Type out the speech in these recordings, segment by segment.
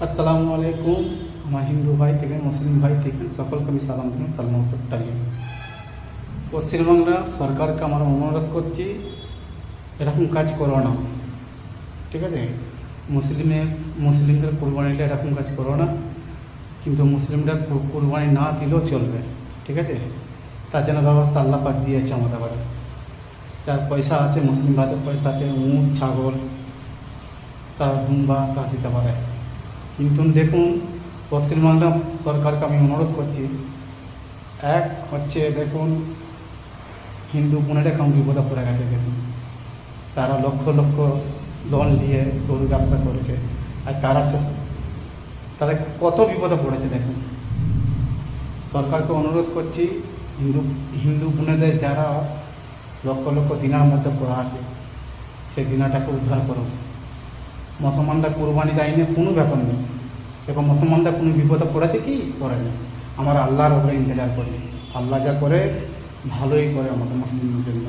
আসসালামু আলাইকুম। আমার হিন্দু ভাই থেকে মুসলিম ভাই থেকে সকলকে আমি সালাম দিলাম, সালামত টালিয়ে। পশ্চিমবাংলা সরকারকে আমার অনুরোধ করছি, এরকম কাজ করো না, ঠিক আছে? মুসলিমদের কুরবানিটা এরকম কাজ করো না, কিন্তু মুসলিমরা কুরবানি না দিলেও চলবে, ঠিক আছে? তার জন্য ব্যবস্থা আল্লাহ পাক দিয়েছে আমাদের ঘরে। যার পয়সা আছে, মুসলিম ভাইদের পয়সা আছে, উঁট ছাগল তারা দুম্বা তা দিতে পারে। কিন্তু দেখুন, পশ্চিমবাংলা সরকারকে আমি অনুরোধ করছি, এক হচ্ছে দেখুন হিন্দু বোনেরা কেমন বিপদে পড়ে গেছে। দেখুন তারা লক্ষ লক্ষ লোন নিয়ে গরু ব্যবসা করেছে, আর তারা কত বিপদে পড়েছে। দেখুন সরকারকে অনুরোধ করছি, হিন্দু বোনেদের যারা লক্ষ লক্ষ দিনার মধ্যে পড়া আছে, সেই দিনাটাকে উদ্ধার করুন। মুসলমানরা কুরবানি দেয়নি, কোনো ব্যাপার নেই। দেখো মুসলমানরা কোনো বিপদে পড়েছে কি পড়েনি, আমার আল্লাহর ওপরে ইন্তজার করি। আল্লাহ যা করে ভালোই করে আমাদের মুসলিমদের জন্য,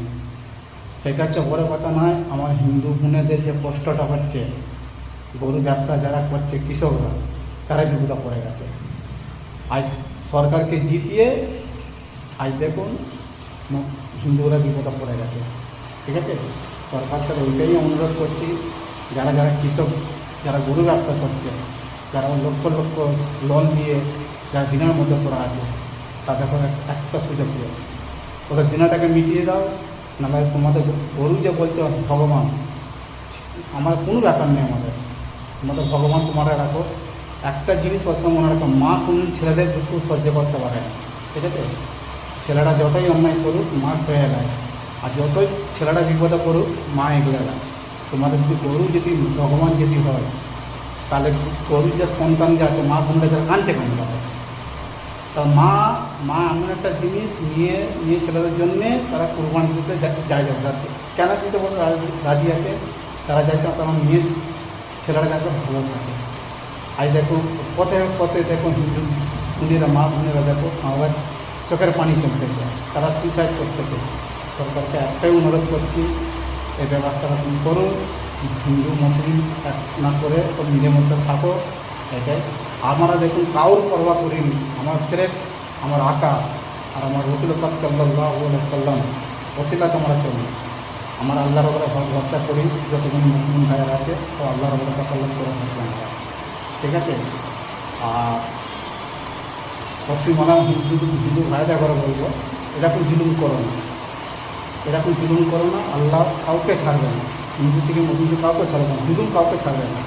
সেটা হচ্ছে বড় কথা নয়। আমার হিন্দু বোনেদের যে কষ্টটা হচ্ছে, গরু ব্যবসা যারা করছে কৃষকরা, তারা বিপদে পড়ে গেছে। আজ সরকারকে জিতিয়ে আজ দেখুন হিন্দুরা বিপদে পড়ে গেছে, ঠিক আছে? সরকারকে ওইটাই অনুরোধ করছি, যারা যারা কৃষক, যারা গরু ব্যবসা করছে, যারা লক্ষ লক্ষ লোন দিয়ে যারা দিনের মধ্যে পড়া আছে, তাদের করে একটা সুযোগ দিও, ওদের দিনটাকে মিটিয়ে দাও। নাহলে তোমাদের গরু যে বলছে ভগবান, আমার কোনো ব্যাপার নেই। আমাদের ভগবান তোমরা রাখো। একটা জিনিস সবসময় মনে রাখো, মা কোন ছেলেদের দুঃখ সহ্য করতে পারে না, ঠিক আছে? ছেলেরা যতই অন্যায় করুক মা সয়ে দেয়, আর যতই ছেলেরা বিপদে করুক মা এগিয়ে দেয়। তোমাদের যদি গরু যদি ভগবান যদি হয়, তাহলে গরুর যে সন্তান যে আছে, মা বোনরা যারা কাঁদছে কেন তাদের? তা মা এমন একটা জিনিস নিয়ে ছেলেদের জন্যে তারা কুরবানি দিতে যায় যাচ্ছে। কেন দিতে বলে রাজি আছে? তারা যাচ্ছে তখন মেয়ের ছেলেরা যাতে ভালো থাকে। আজ দেখো পথে দেখো হিন্দু বোনেরা, মা বোনেরা দেখো আমার চোখের পানি চলতেছে, তারা সুইসাইড করতেছে। সরকারকে একটাই অনুরোধ করছি, এই ব্যবস্থাটা তুমি করো। হিন্দু মুসলিম এক না করে সব মিলেমিশে থাকো, এটাই। আমরা দেখুন কাউর পরোয়া করিনি, আমার সিরেফ আমার আকা আর আমার রসুল পাক সাল্লাল্লাহু আলাইহি সাল্লাম ওসিলাতে আমরা চলি। আমার আল্লাহর উপরে ভরসা করি, যতজন মুসলিম ভাইয়েরা আছে তো আল্লাহর উপরে তাকাল্লুফ করে থাকি আমরা, ঠিক আছে? আর পশ্চিমবাংলা হিন্দু ভাইদের করে বলবো, এরকম জুলুম করো না, এরকম জুলুম করো না। আল্লাহ কাউকে ছাড়বে না, হিন্দু থেকে মুসলিম কাউকে ছাড়বে না, জুলুম কাউকে ছাড়বে না।